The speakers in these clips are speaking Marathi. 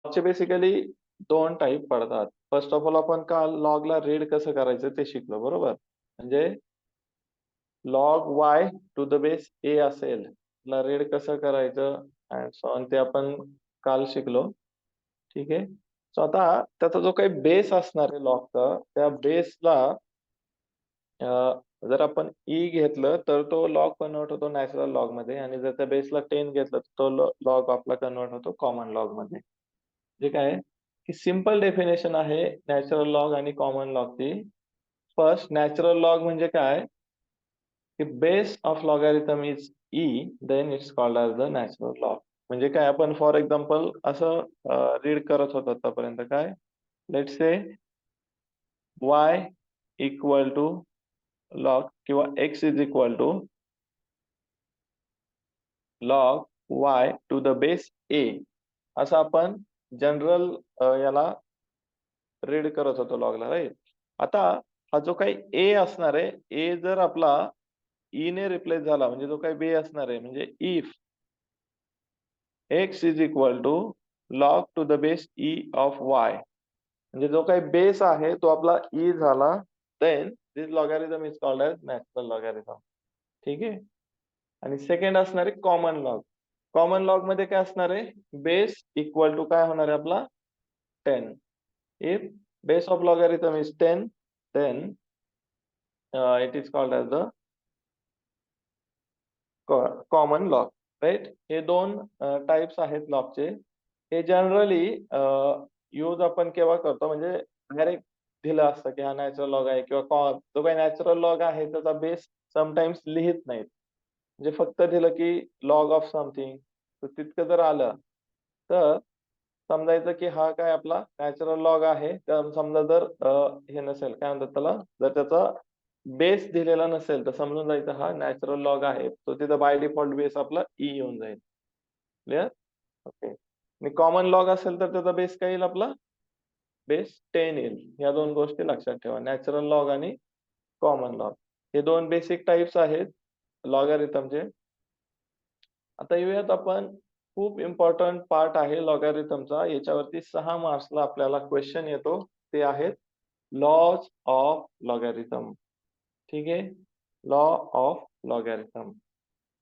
चे बेसिकली दोन टाइप पडतात. फर्स्ट ऑफ ऑल आपण काल लॉगला रीड कसं करायचं ते शिकलो बरोबर. म्हणजे log y to the base a असेल, त्याला रीड कसं करायचं अँड सो ऑन ते आपण काल शिकलो. ठीक आहे. सो आता त्याचा जो काही बेस असणार आहे लॉगचा, त्या बेसला जर आपण ई घेतलं तर तो लॉग कन्व्हर्ट होतो नॅचरल लॉगमध्ये आणि जर त्या बेसला 10 घेतलं तर तो लॉग आपला कन्व्हर्ट होतो कॉमन लॉगमध्ये. जे काय आहे, की सिंपल डेफिनेशन आहे नॅचरल लॉग आणि कॉमन लॉगची. फर्स्ट नॅचरल लॉग म्हणजे काय? की base of logarithm is e, then it's called as the natural log. म्हणजे काय आपण फॉर एक्झाम्पल असं रीड करत होतो आतापर्यंत काय? Let's say y equal to log किंवा x is equal to log y to the base a असं आपण जनरल याला रीड करत होतो लॉगला राईट. आता हा जो काही a असणार आहे, a जर आपला e ने रिप्लेस झाला म्हणजे जो काही b असणार आहे म्हणजे if x is equal to log to the base e of y म्हणजे जो काही बेस आहे तो आपला e झाला, then this logarithm is called as natural logarithm. ठीक आहे. आणि सेकंड असणार आहे कॉमन लॉग. कॉमन लॉग मध्ये काय असणार आहे? बेस इक्वल टू काय होणार आहे आपला 10. If base of logarithm is 10, then it is called as the common log. Right. हे दोन टाइप्स आहेत लॉगचे. हे जनरली यूज आपण केव्हा करतो म्हणजे डायरेक्ट दिलं असतं की हा नॅचरल लॉग आहे किंवा जो काही नॅचरल लॉग आहे त्याचा बेस समटाइम्स लिहित नाहीत. म्हणजे फक्त दिलं की लॉग ऑफ समथिंग तर तितकं जर आलं तर समजायचं की हा काय आपला नॅचरल लॉग आहे. तर समजा जर हे नसेल काय म्हणतात त्याला, जर त्याचा बेस दिलेला नसेल तर समजून जायचं हा नॅचरल लॉग आहे. तो तिथं बाय डिफॉल्ट बेस आपला ई येऊन जाईल. क्लिअर? ओके. आणि कॉमन लॉग असेल तर त्याचा बेस काय येईल आपला? बेस 10 येईल. या दोन गोष्टी लक्षात ठेवा. नॅचरल लॉग आणि कॉमन लॉग. हे दोन बेसिक टाइप्स आहेत लॉगॅरिथमचे. आता येऊयात आपण खूप इम्पॉर्टंट पार्ट आहे लॉगॅरिथमचा. याच्यावरती 6 मार्क्सला आपल्याला क्वेश्चन येतो. ते आहेत लॉज ऑफ लॉगॅरिथम. ठीक आहे. Law of logarithm.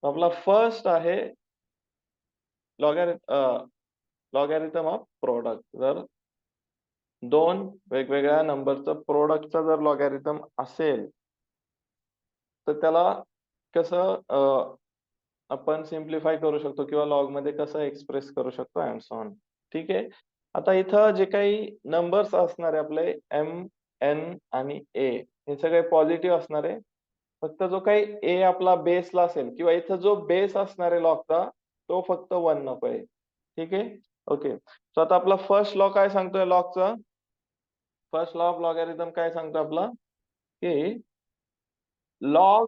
आपला फर्स्ट आहे लॉगॅरिथम ऑफ प्रोडक्ट. जर दोन वेगवेगळ्या नंबरचं प्रोडक्टचा जर लॉगॅरिथम असेल तर त्याला कसं आपण सिम्प्लिफाय करू शकतो किंवा लॉगमध्ये कसं एक्सप्रेस करू शकतो अँड सो ऑन. ठीक आहे. आता इथं जे काही नंबर्स असणार आहे आपले एम, एन आणि ए हे सगळे पॉझिटिव्ह असणार आहे. फक्त जो काही ए आपला बेसला असेल किंवा इथं जो बेस असणार आहे लॉगचा तो फक्त 1 नकोय. ठीक आहे. ओके. सो आता आपला फर्स्ट लॉ काय सांगतोय लॉगचा? फर्स्ट लॉ ऑफ लॉगॅरिथम काय सांगतो आपला? की log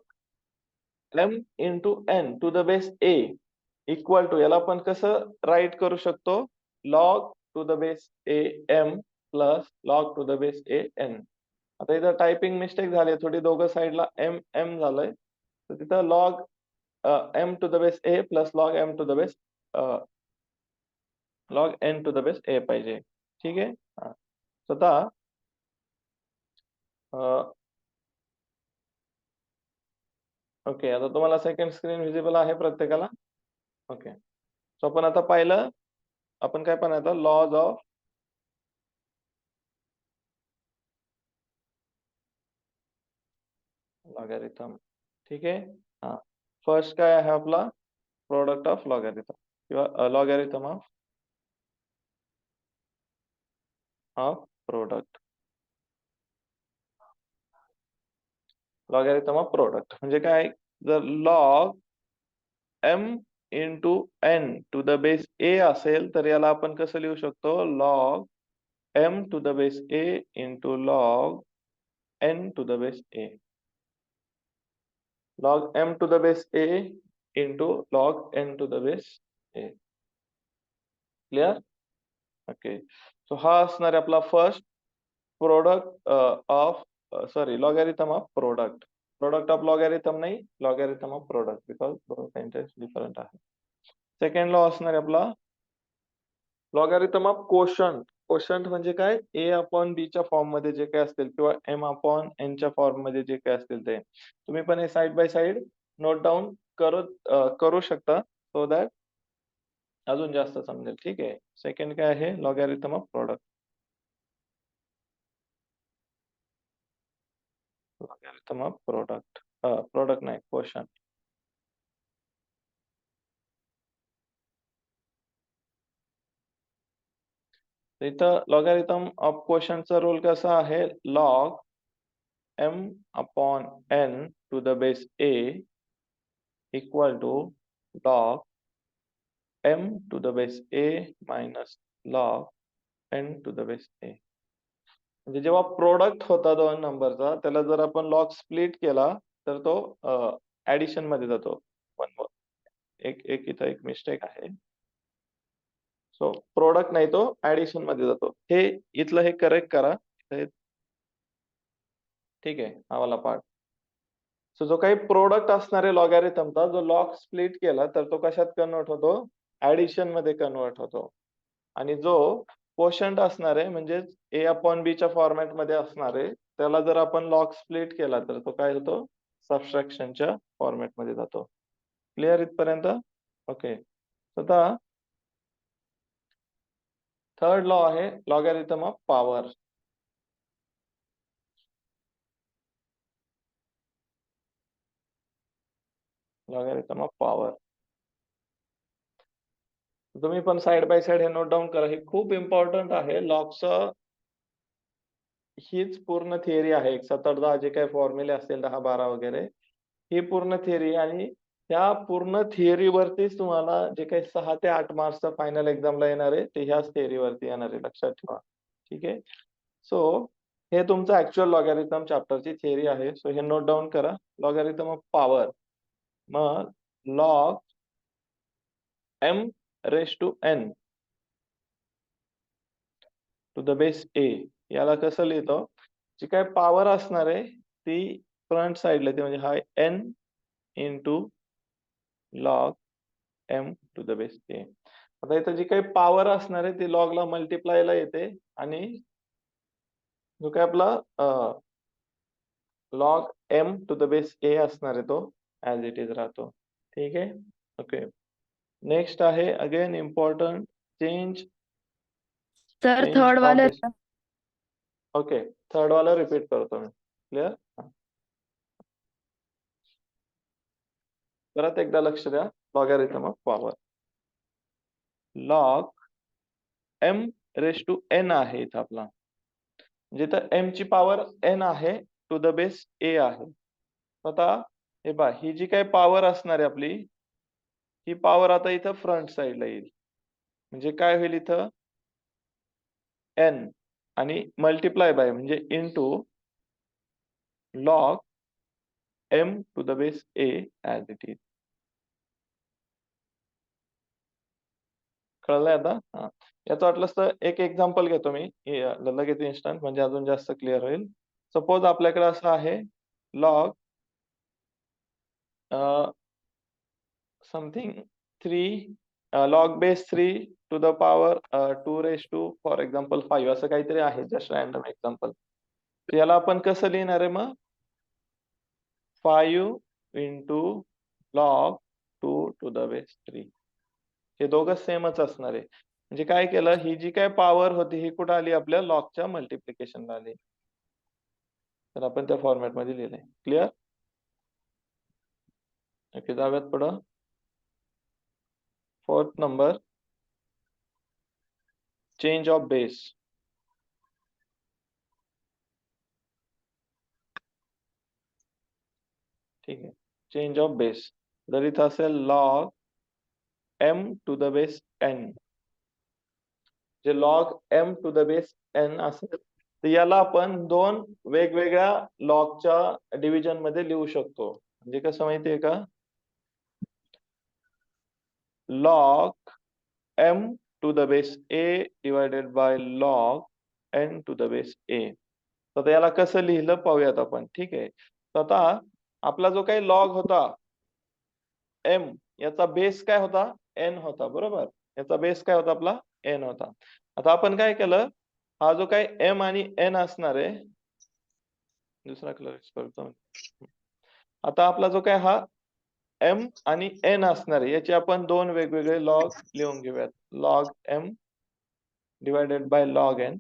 M into N to the base A equal to याला आपण कसं राईट करू शकतो? Log to the base A M plus log to the base A N. आता इथं टायपिंग मिस्टेक झाली थोडी, दोघं साईडला एम एम झालंय. तर तिथं log M to the base A plus log M to the base log N to the base a पाहिजे. ठीक आहे. हा. So आता ओके. आता तुम्हाला सेकंड स्क्रीन व्हिजिबल आहे प्रत्येकाला? ओके. सो आपण आता पाहिलं, आपण काय पण आता लॉज ऑफ लॉगॅरिथम. ठीक आहे. हा. फर्स्ट काय आहे आपला? प्रोडक्ट ऑफ लॉगॅरिथम किंवा logarithm of of product. Logarithm of product म्हणजे काय? जर log M into N to the base a असेल तर याला आपण कसं लिहू शकतो? Log M to the base a into log N to the base a. log m to the base a into log n to the base a. Clear? Okay. So हा असणार आहे आपला first product of sorry logarithm of product. Product of logarithm नाही, लॉगॅरिथम ऑफ प्रोडक्ट बिकॉज दोन सेंटेन्स डिफरंट आहे. सेकंड लॉ असणार आहे आपला लॉगॅरिथम ऑफ कोशंट. कोशंट म्हणजे काय? ए अपॉन बी च्या फॉर्म मध्ये जे काही असतील किंवा एम अपॉन एन च्या फॉर्म मध्ये जे काही असतील ते. तुम्ही पण हे side by side note down करू शकता सो दॅट अजून जास्त समजेल. ठीक आहे. सेकंड काय आहे? Logarithm of product. Logarithm of product. Product नाही, कोशंट. इथं लॉगॅरिथम ऑफ कोशंटचा रूल कसा आहे? Log m upon n to the base a equal to log m to the base a minus log n to the base a. म्हणजे जेव्हा प्रोडक्ट होता दोन नंबरचा, त्याला जर आपण लॉग स्प्लिट केला तर तो ऍडिशन मध्ये जातो. एक एक इथं एक मिस्टेक आहे. सो प्रोडक्ट नाही, तो ऍडिशन मध्ये जातो. हे इथलं हे करेक्ट करा. ठीक आहे, हा वाला पार्ट. सो जो काही प्रोडक्ट असणार आहे लॉगॅरिथमचा, जो लॉग स्प्लिट केला तर तो कशात कन्वर्ट होतो? ऍडिशन मध्ये कन्वर्ट होतो. आणि जो कोशंट असणार आहे म्हणजेच ए अपॉन बी च्या फॉर्मॅट मध्ये असणार आहे, त्याला जर आपण लॉग स्प्लिट केला तर तो काय होतो? सबट्रॅक्शनच्या फॉर्मॅट मध्ये जातो. क्लिअर इथपर्यंत? ओके. आता थर्ड लॉ आहे logarithm of power. Logarithm of power. तुम्ही पण साइड बाय साइड हे नोट डाउन करा. हे खूप इम्पॉर्टंट आहे. लॉगचं हीच पूर्ण थिअरी आहे. 7-8-10 जे काही फॉर्म्युले असतील, 10-12 वगैरे, ही पूर्ण थिअरी. आणि त्या पूर्ण थिअरीवरतीच तुम्हाला जे काही 6 ते 8 मार्क्सचा फायनल एक्झामला येणार आहे, ते ह्याच थिअरीवरती येणार आहे. लक्षात ठेवा. ठीक आहे. सो हे तुमचं ऍक्च्युअल लॉगॅरिथम चॅप्टरची थिअरी आहे. सो हे नोट डाउन करा. Logarithm of power. मग log m raise to n to the base a याला कसं लिहितो? जी काय पॉवर असणार आहे ती फ्रंट साइडला येते, म्हणजे हा n into log m to the base a. आता इथं जी काही पॉवर असणार आहे ती लॉगला मल्टिप्लायला येते आणि जो काय आपला log m to the base a असणार आहे तो ऍज इट इज राहतो. ठीक आहे. ओके. नेक्स्ट आहे again important, change sir change third of वाले. बेस. ओके, थर्ड वाला रिपीट करतो मी. क्लिअर? परत एकदा लक्ष द्या. Logarithm of power. Log m raise to n आहे इथं आपला. म्हणजे इथं m ची पॉवर n आहे, टू द बेस a आहे. आता हे पहा, ही जी काही पॉवर असणार आहे आपली, ही पॉवर आता इथं फ्रंट साइडला येईल. म्हणजे काय होईल इथं? n आणि मल्टिप्लाय बाय म्हणजे into log m to the base a as it is. कळलंय आता? हा. याचं वाटलंच तर एक एक्झाम्पल घेतो मी लगेच इन्स्टंट, म्हणजे अजून जास्त क्लिअर होईल. सपोज आपल्याकडे असं आहे log something 3 log base 3 to the power 2 raise to for example 5 असं काहीतरी आहे. Just random example. याला आपण कसं लिहिणार आहे मग? 5 into log 2 to the base 3. हे दोघं सेमच असणार आहे. म्हणजे काय केलं, ही जी काय पॉवर होती ही कुठं आली? आपल्या लॉगच्या मल्टिप्लिकेशनला आली. तर आपण त्या फॉर्मॅट मध्ये लिहिलंय. क्लिअर? ओके, जाऊयात पुढं. Fourth number, change of base. ठीक आहे. चेंज ऑफ बेस जर इथं असेल log m to the base n, जे log m to the base n असेल तर याला आपण दोन वेगवेगळ्या लॉगच्या डिव्हिजन मध्ये लिहू शकतो. म्हणजे कसं माहितीये का? Log m to the base a divided by log n to the base a. तर याला कसं लिहिलं पाहूयात आपण. ठीक आहे. तर आता आपला जो काही लॉग होता m, याचा बेस काय होता? n होता, बरोबर. याचा बेस काय होता आपला? एन होता. आता आपण काय केलं, हा जो काही एम आणि एन असणार आहे, दुसरा कलर करतो. आता आपला जो काय हा एम आणि एन असणार आहे, याचे आपण दोन वेगवेगळे लॉग लिहून घेऊयात. Log M divided by log N.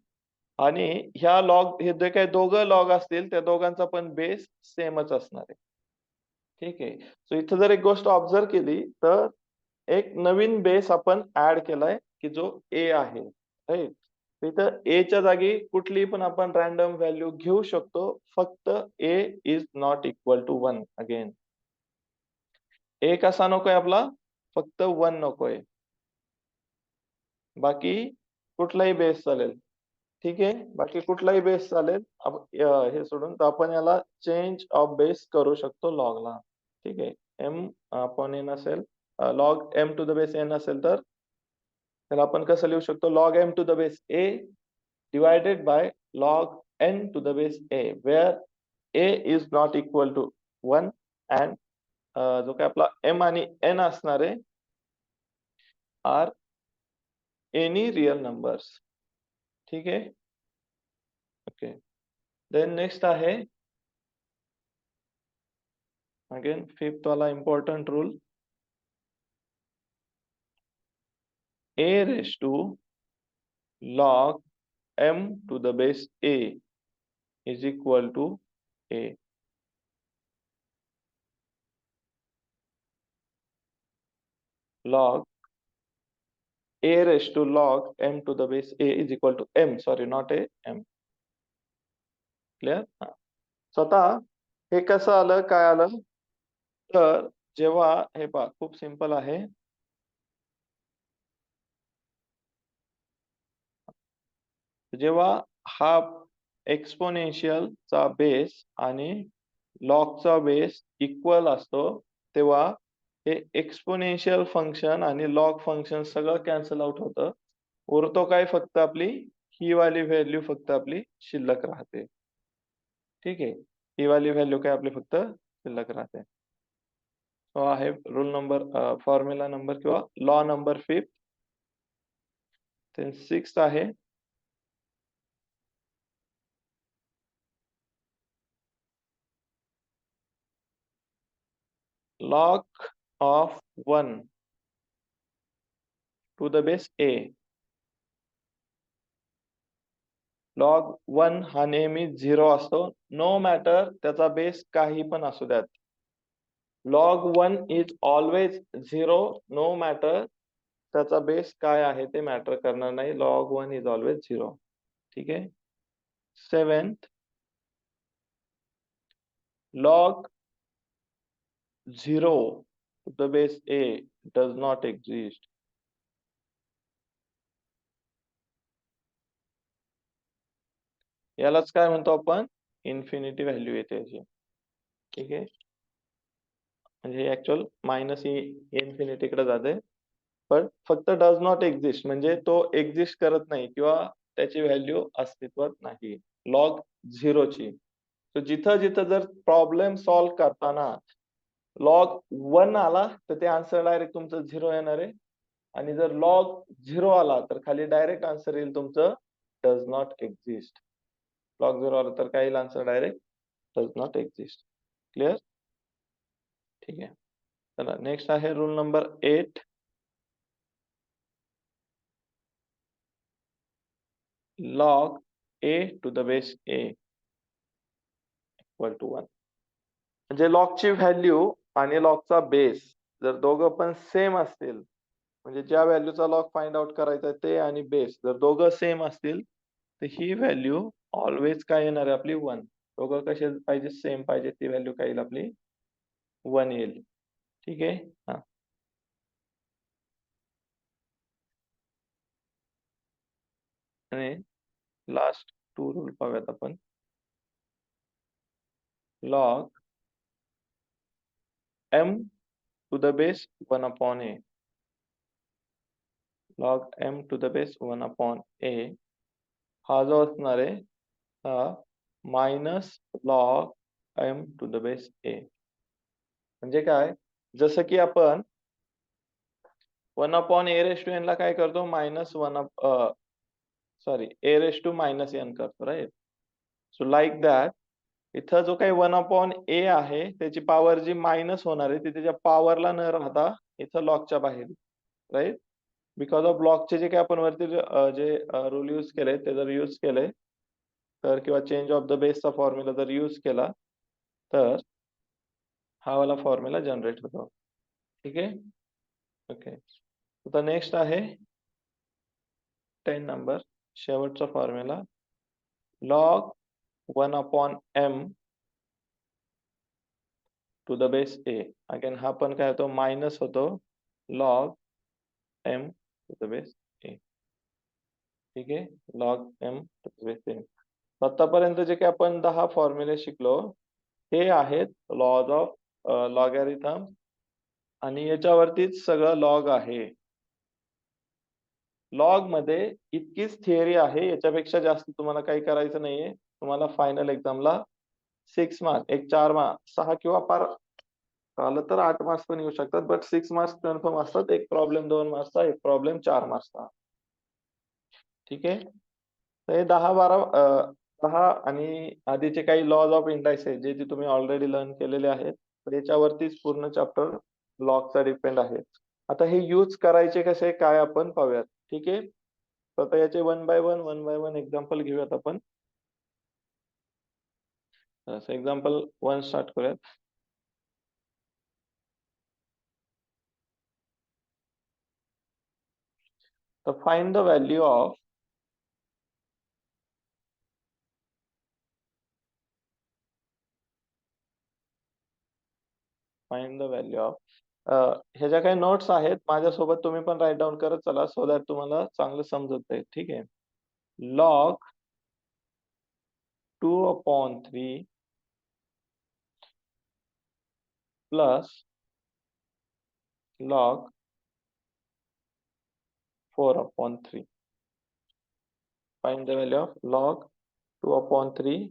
आणि ह्या लॉग, हे जे काही दोघं लॉग असतील त्या दोघांचा पण बेस सेमच असणार आहे. ठीक आहे. सो इथं जर एक गोष्ट ऑब्झर्व केली तर एक नवीन बेस आपण ऍड केलाय की जो ए आहे, राईट. इथं ए च्या जागी कुठली पण आपण रॅन्डम व्हॅल्यू घेऊ शकतो, फक्त a is not equal to 1 again. A कसा नकोय आपला, फक्त 1 नकोय. बाकी कुठलाही बेस चालेल. ठीक आहे, बाकी कुठलाही बेस चालेल. हे सोडून तर आपण याला चेंज ऑफ बेस करू शकतो लॉगला. ठीक आहे. एम अपॉन एन असेल, log M to the base N असेल तर त्याला आपण कसं लिहू शकतो, log M to the base A divided by log N to the base A, where A is not equal to 1 and जो काय आपला एम आणि एन असणार आहे आर एनी रिअल नंबर्स. ठीक आहे. ओके. देन नेक्स्ट आहे अगेन फिफ्थ वाला important rule, a raised to log m to the base a is equal to a. Log a raised to log m to the base a is equal to m, sorry, not a, m. Clear. स्वतः हे कसं आलं, काय आलं, तर जेव्हा हे पहा खूप सिंपल आहे. जेव्हा हा एक्सपोनेन्शियल चा बेस आणि लॉग चा बेस इक्वल असतो, तेव्हा हे एक्सपोनेन्शियल फंक्शन आणि लॉग फंक्शन सगळं कॅन्सल आउट होतं. उरतो काय, फक्त आपली ही वाली व्हॅल्यू फक्त आपली शिल्लक राहते. ठीक आहे. ही वाली व्हॅल्यू काय आपली फक्त शिल्लक राहते. तो आहे रूल नंबर, फॉर्म्युला नंबर किंवा लॉ नंबर 5. सिक्स्थ आहे log of 1 to the base a. log 1 हा नेहमी 0 असतो, नो मॅटर त्याचा बेस काही पण असू द्यात. log 1 is always 0, no matter त्याचा बेस काय आहे ते मॅटर करणार नाही. log 1 is always 0. ठीक आहे. Seventh, log 0 to the base a does not exist. यालाच काय म्हणतो आपण, इन्फिनिटी व्हॅल्यू येते याची. ठीक आहे. म्हणजे ऍक्च्युअल मायनस ही इन्फिनिटी कडे जाते, पण फक्त डज नॉट एक्झिस्ट म्हणजे तो एक्झिस्ट करत नाही किंवा त्याची व्हॅल्यू अस्तित्वात नाही, लॉग 0 ची. तर जिथं जिथं जर प्रॉब्लेम सॉल्व्ह करताना लॉग 1 आला तर ते आन्सर डायरेक्ट तुमचं 0 येणार आहे. आणि जर लॉग 0 आला तर खाली डायरेक्ट आन्सर येईल तुमचं डज नॉट एक्झिस्ट. लॉग 0 आला तर काय येईल answer, direct does not exist. Clear. ठीक आहे. चला नेक्स्ट आहे rule number 8. log a to the base a equal to 1. म्हणजे लॉगची व्हॅल्यू आणि लॉगचा बेस जर दोघं पण सेम असतील, म्हणजे ज्या व्हॅल्यूचा लॉग फाइंड आउट करायचा आहे ते आणि बेस जर दोघं सेम असतील, तर ही व्हॅल्यू ऑलवेज काय येणार आहे आपली 1. दोघं कसे पाहिजे, सेम पाहिजे, ती व्हॅल्यू काय येईल आपली 1 येईल. ठीक आहे. हा. आणि लास्ट 2 रूल पाहूयात आपण. log m to the base 1 upon a. log m to the base 1 upon a हा जो असणार आहे हा minus log m to the base a. म्हणजे काय, जसं की आपण 1/a⁻n ला काय करतो सॉरी a⁻n करतो, राईट. सो लाईक दॅट इथं जो काही 1/a आहे त्याची पॉवर जी मायनस होणार आहे ती त्याच्या पॉवरला न राहता इथं लॉगच्या बाहेर, राईट. बिकॉज ऑफ ब्लॉकचे जे काही आपण वरती जे रूल यूज केले ते जर यूज केले तर किंवा चेंज ऑफ द बेसचा फॉर्म्युला जर यूज केला तर हा वाला फॉर्म्युला जनरेट होतो. ठीक आहे. ओके. आता नेक्स्ट आहे 10 नंबर, शेवटचा formula log 1/m to the base a. Again हा पण काय होतो मायनस होतो log m to the base a. ठीक आहे. Log m to the base a. आतापर्यंत जे काही आपण 10 फॉर्म्युले शिकलो हे आहेत लॉज ऑफ लॉगॅरिथम आणि याच्यावरतीच सगळं लॉग आहे. लॉग मध्ये इतकीच थिअरी आहे, याच्यापेक्षा जास्त तुम्हाला काही करायचं नाहीये. तुम्हाला फायनल एक्झामला 6 मार्क, एक 4 मार्क, 6 किंवा पार आलं तर 8 मार्क्स पण येऊ शकतात, बट 6 मार्क्स कन्फर्म असतात. एक प्रॉब्लेम 2 मार्क्सचा, एक प्रॉब्लेम 4 मार्क्सचा. ठीक आहे. तर हे 10 आणि आधीचे काही लॉज ऑफ इंडायसेस जे ते तुम्ही ऑलरेडी लर्न केलेले आहेत, तर याच्यावरतीच पूर्ण चॅप्टर लॉगचा डिपेंड आहे. आता हे यूज करायचे कसे काय आपण पाहूयात. ठीक आहे. तर आता याचे वन बाय वन एक्झाम्पल घेऊयात आपण. एक्झाम्पल 1 स्टार्ट करूयात. तर फाइंड द व्हॅल्यू ऑफ ह्याच्या काही नोट्स आहेत माझ्यासोबत, तुम्ही पण राईट डाऊन करत चला सो दॅट तुम्हाला चांगलं समजत जाईल. ठीक आहे. Log 2/3 plus log 4/3. Find the value of log 2/3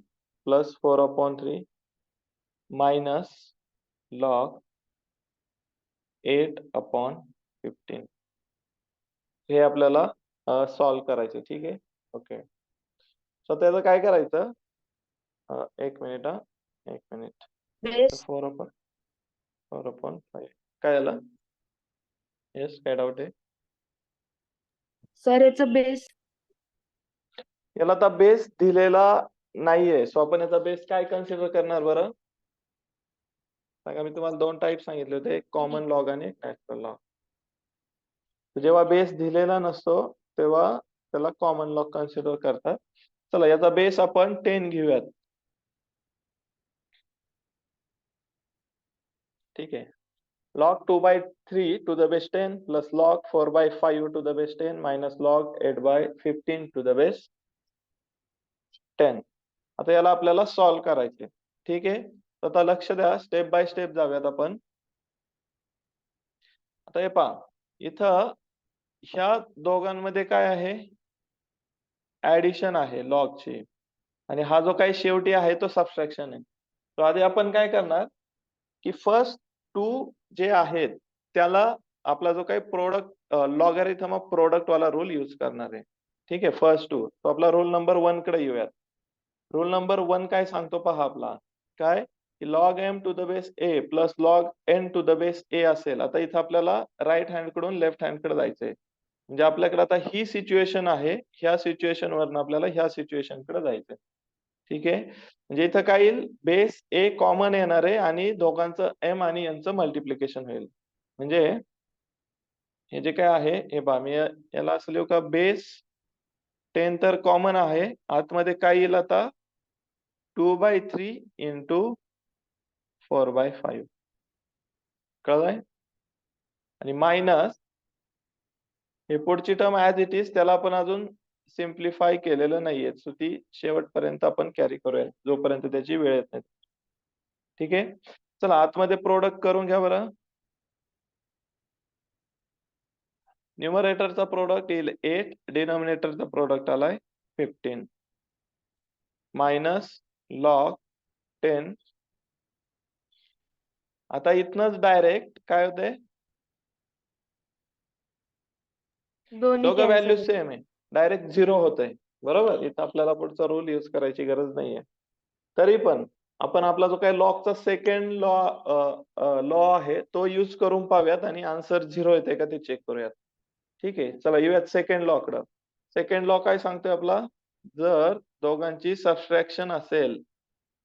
plus 4/3 minus log 8/15. हे आपल्याला सॉल्व करायचे. ठीक आहे. ओके. सो त्याचं काय करायचं, एक मिनिट एक मिनिट. बेस 4/5 काय झालं? येस, काय डाऊट आहे? सर याचा बेस याला आता बेस दिलेला नाहीये, सो आपण याचा बेस काय कन्सिडर करणार बरं सांगा. मी तुम्हाला 2 टाईप सांगितले होते, एक कॉमन लॉग आणि एक नॅचरल लॉग. जेव्हा बेस दिलेला नसतो तेव्हा त्याला कॉमन लॉग कन्सिडर करतात. चला याचा बेस आपण 10 घेऊयात. ठीक आहे. log 2/3 to the base 10 plus log 4/5 to the base 10 minus log 8/15 to the base 10. आता याला आपल्याला सॉल्व्ह करायचे. ठीक आहे. तर आता लक्ष द्या, स्टेप बाय स्टेप जाऊयात आपण. आता हे पहा, इथं ह्या दोघांमध्ये काय आहे, ऍडिशन आहे लॉगची, आणि हा जो काही शेवटी आहे तो सबट्रॅक्शन आहे. तर आधी आपण काय करणार की फर्स्ट 2 जे आहेत त्याला आपला जो काही प्रोडक्ट लॉगॅरिथम ऑफ प्रोडक्ट वाला रूल यूज करणार आहे. ठीक आहे. फर्स्ट 2 तो आपला रूल नंबर 1 कडे येऊयात. रूल नंबर 1 काय सांगतो पहा आपला, काय की log m to the base a plus log n to the base a असेल. आता इथं आपल्याला राईट हँड कडून लेफ्ट हँड कडे जायचंय. म्हणजे आपल्याकडे आता ही सिच्युएशन आहे, ह्या सिच्युएशन वरून आपल्याला ह्या सिच्युएशन कडे जायचंय. ठीक आहे. म्हणजे इथं काय येईल, बेस a कॉमन येणार आहे आणि दोघांचं m आणि n चं मल्टिप्लिकेशन होईल. म्हणजे हे जे काय आहे हे पहा, मी याला असं लिहू का, बेस 10 तर कॉमन आहे, आतमध्ये काय येईल आता 2/3 इंटू 4/5. कळलंय? आणि मायनस हे पुढची टर्म ऍज इट इज, त्याला आपण अजून सिम्प्लिफाय केलेलं नाहीये, सो ती शेवटपर्यंत आपण कॅरी करूया जोपर्यंत त्याची वेळ येत नाही. ठीक आहे. चला आतमध्ये प्रोडक्ट करून घ्या बरं. न्यूमरेटरचा प्रोडक्ट येईल 8, डिनॉमिनेटरचा प्रोडक्ट आलाय 15 मायनस लॉग 10. आता इथनच डायरेक्ट काय होते, दोघं व्हॅल्यू सेम आहे, डायरेक्ट 0 होतंय. बरोबर, इथं आपल्याला पुढचा रूल यूज करायची गरज नाहीये. तरी पण आपण आपला जो काही लॉगचा सेकंड लॉ आहे तो यूज करून पाहूयात आणि आन्सर 0 येते का ते चेक करूयात. ठीक आहे, चला येऊयात सेकंड लॉ कडं. सेकंड लॉ काय सांगतोय आपला, जर दोघांची सबट्रॅक्शन असेल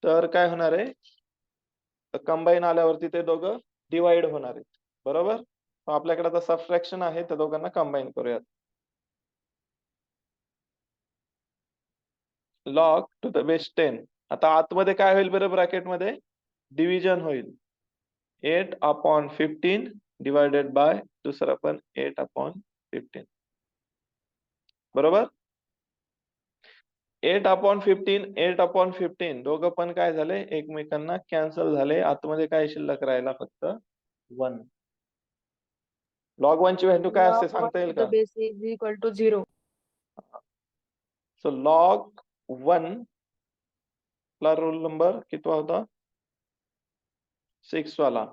तर काय होणार आहे, कंबाईन आल्यावरती ते दोघं डिवाइड होणार आहेत. बरोबर, आपल्याकडे आता सबट्रॅक्शन आहे, त्या दोघांना कंबाईन करूयात. Log to the base 10. आता आतमध्ये काय होईल बरं, ब्रॅकेटमध्ये डिव्हिजन होईल. 8/15 डिवायडेड बाय दुसरा पण 8/15. बरोबर, 8/15 दोघं पण काय झाले, एकमेकांना कॅन्सल झाले. आतमध्ये काय शिल्लक राहिला, फक्त 1. लॉग 1 ची व्हॅल्यू काय असते सांगता येईल का? Base is equal to 0. So log 1 ला रूल नंबर कितवा होता, 6 वाला.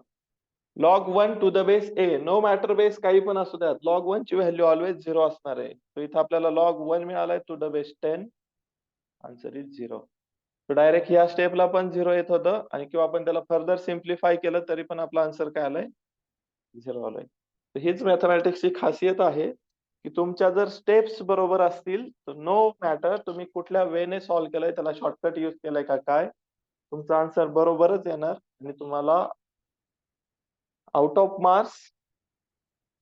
Log 1 to the base A, no matter base काही पण असू द्यात, लॉग 1 ची व्हॅल्यू ऑलवेज 0 असणार आहे. तो इथं आपल्याला लॉग 1 मिळालाय to the base 10, answer is 0. तो डायरेक्ट ह्या स्टेपला पण 0 येत होतं आणि किंवा आपण त्याला फर्दर सिम्प्लिफाय केलं तरी पण आपला आन्सर काय आलाय, 0 आलाय. तर हीच मॅथमॅटिक्सची खासियत आहे की तुमच्या जर स्टेप्स बरोबर असतील तर नो मॅटर तुम्ही कुठल्या वेने सॉल्व्ह केलंय, त्याला शॉर्टकट यूज केलाय का काय, तुमचा आन्सर बरोबरच येणार आणि तुम्हाला आउट ऑफ मार्क्स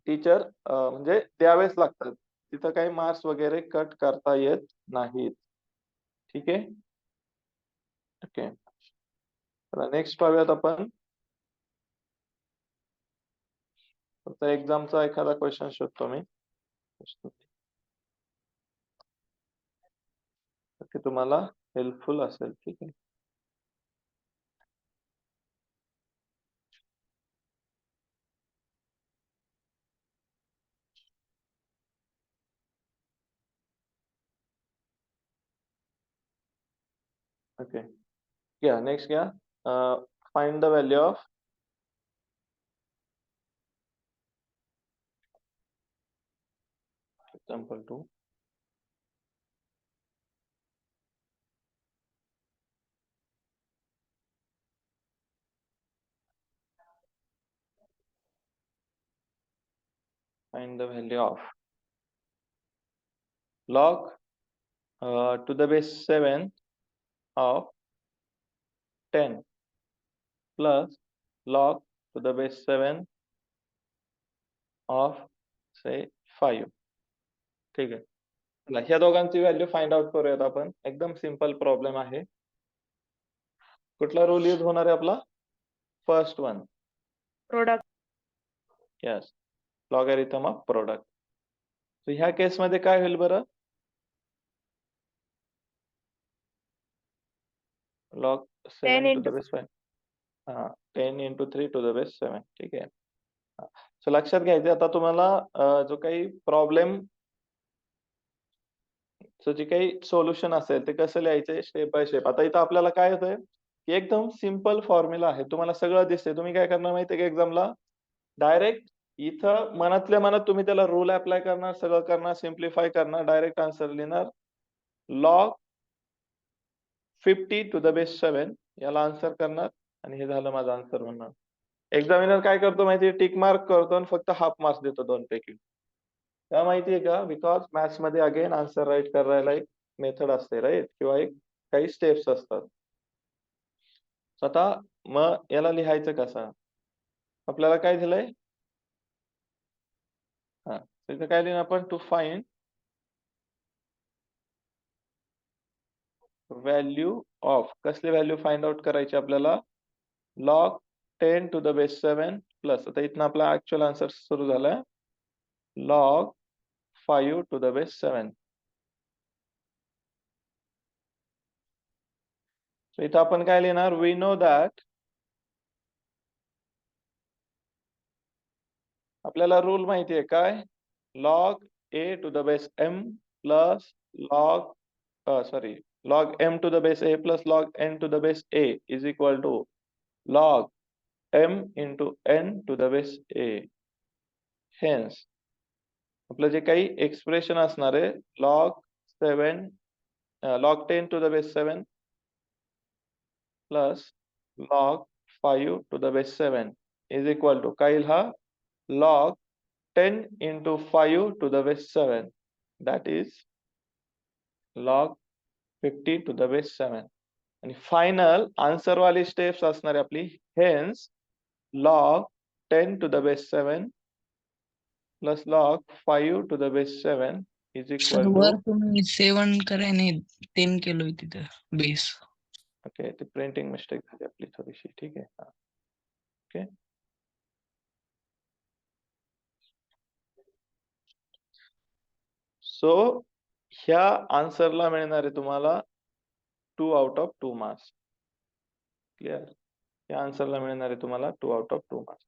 टीचर म्हणजे द्यावेच लागतात. तिथं काही मार्क्स वगैरे कट करता येत नाहीत. ठीक आहे, ओके. चला नेक्स्ट पाहूयात आपण. फक्त एक्झामचा एखादा क्वेश्चन शोधतो मी, की तुम्हाला हेल्पफुल असेल. ठीक आहे, ओके. घ्या नेक्स्ट घ्या. Find the value of example 2. Find the value of log to the base 7 of 10 plus log to the base 7 of say 5. ठीक आहे, चला ह्या दोघांची व्हॅल्यू फाइंड आउट करूयात आपण. एकदम सिंपल प्रॉब्लेम आहे. कुठला रूल यूज होणार आहे आपला, first one, product. Yes, logarithm of product. तर ह्या केस मध्ये काय होईल बरं, log 7 to the base 5, 10 into 3 to the base 7. ठीक आहे. सो लक्षात घ्यायचं आता तुम्हाला जो काही प्रॉब्लेम जे काही सोल्युशन असेल ते कसं लिहायचंय स्टेप बाय स्टेप. आता इथं आपल्याला काय होतंय की एकदम सिंपल फॉर्म्युला आहे, तुम्हाला सगळं दिसतंय. तुम्ही काय करणार माहितीये का एक्झामला, डायरेक्ट इथं मनातल्या मनात तुम्ही त्याला रूल अप्लाय करणार, सगळं करणार, सिम्प्लिफाय करणार, डायरेक्ट आन्सर लिहिणार. लॉग 50 टू द बेस 7 याला आन्सर करणार आणि हे झालं माझं आन्सर म्हणणार. एक्झामिनर काय करतो माहितीये, टिक मार्क करतो आणि फक्त हाफ मार्क्स देतो 2 पैकी. का माहितीये का, बिकॉज मॅथ्स मध्ये अगेन आन्सर राईट करायला एक मेथड असते, राईट, किंवा एक काही स्टेप्स असतात. आता मग याला लिहायचं कसं, आपल्याला काय दिलंय, इथं काय लिहिणार आपण, टू फाइंड व्हॅल्यू ऑफ, कसली व्हॅल्यू फाइंड आउट करायची आपल्याला, log 10 to the base 7 plus, आता इथनं आपला ऍक्च्युअल आन्सर सुरू झालाय, लॉग 5 टू द बेस 7. इथं आपण काय लिहिणार, वी नो दॅट, आपल्याला रूल माहितीये काय, log A to the base M plus log sorry log M to the base A plus log N to the base A is equal to log M into N to the base A. Hence आपलं जे काही एक्सप्रेशन असणार आहे log 7 log 10 to the base 7 plus log 5 to the base 7 is equal to काय येईल हा log 10 into 5 to the base 7 that is log 50 to the base 7 आणि फायनल आन्सर वाली स्टेप्स असणार आहे आपली hence log 10 to the base 7 plus log 5 to the base 7 is sir equal to वर तुम्ही 7 कराय नाही 10 केलोय तिथं बेस. ओके ती प्रिंटिंग मिस्टेक झाली आपली थोडीशी ठीक आहे ओके सो ह्या आन्सरला मिळणार आहे तुम्हाला 2 आउट ऑफ 2 मार्क्स क्लिअर या आन्सरला मिळणार आहे तुम्हाला 2 आउट ऑफ 2 मार्क्स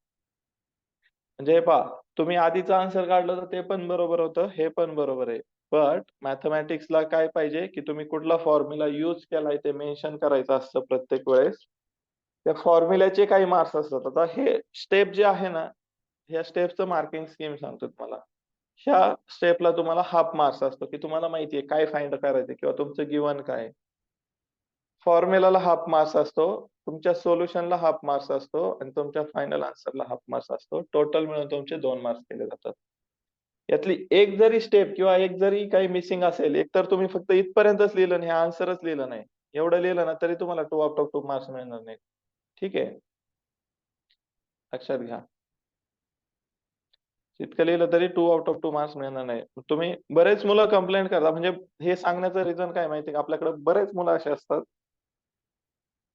म्हणजे पहा तुम्ही आधीचं आन्सर काढलं तर ते पण बरोबर होतं हे पण बरोबर आहे बट मॅथमॅटिक्सला काय पाहिजे की तुम्ही कुठला फॉर्म्युला यूज केलाय ते मेन्शन करायचं असतं प्रत्येक वेळेस त्या फॉर्म्युल्याचे काही मार्क्स असतात आता हे स्टेप जे आहे ना ह्या स्टेपचं मार्किंग स्कीम सांगतो तुम्हाला ह्या स्टेपला तुम्हाला हाफ मार्क्स असतो की तुम्हाला माहितीये काय फाइंड करायचं किंवा तुमचं गिवन काय फॉर्म्युलाला हाफ मार्क्स असतो तुमच्या सोल्युशनला हाफ मार्क्स असतो आणि तुमच्या फायनल आन्सरला हाफ मार्क्स असतो टोटल मिळून तुमचे 2 मार्क्स केले जातात यातली एक जरी स्टेप किंवा एक जरी काही मिसिंग असेल एक तर तुम्ही फक्त इथपर्यंतच लिहिलं नाही आन्सरच लिहिलं नाही एवढं लिहिलं ना तरी तुम्हाला 2 आउट ऑफ 2 मार्क्स मिळणार नाही ठीक आहे लक्षात घ्या इतकं लिहिलं तरी 2 आउट ऑफ 2 मार्क्स मिळणार नाही तुम्ही बरेच मुलं कंप्लेंट करता म्हणजे हे सांगण्याचं रिझन काय माहिती का आपल्याकडे बरेच मुलं असे असतात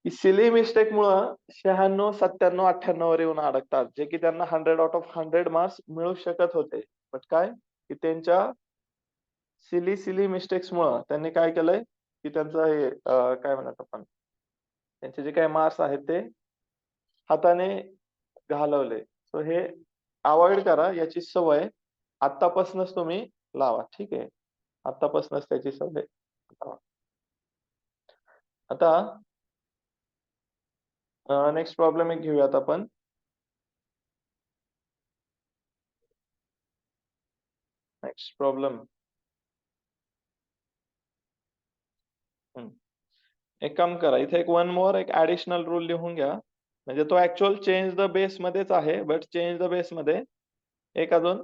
की सिली मिस्टेक मुळे 96 97 98 वर येऊन अडकतात जे की त्यांना 100 आउट ऑफ 100 मार्क्स मिळू शकत होते बट काय की त्यांच्या सिली मिस्टेक्स मुळे त्यांनी काय केलंय की त्यांचं हे काय म्हणतात आपण त्यांचे जे काही मार्क्स आहेत ते हाताने घालवले सो हे अवॉइड करा याची सवय आतापासूनच तुम्ही लावा ठीक आहे आतापासूनच त्याची सवय लावा आता नेक्स्ट प्रॉब्लेम एक घेऊयात आपण नेक्स्ट प्रॉब्लेम एक काम करा इथे एक वन मोर एक ऍडिशनल रूल लिहून घ्या म्हणजे तो ऍक्च्युअल चेंज द बेस मध्येच आहे बट चेंज द बेस मध्ये एक अजून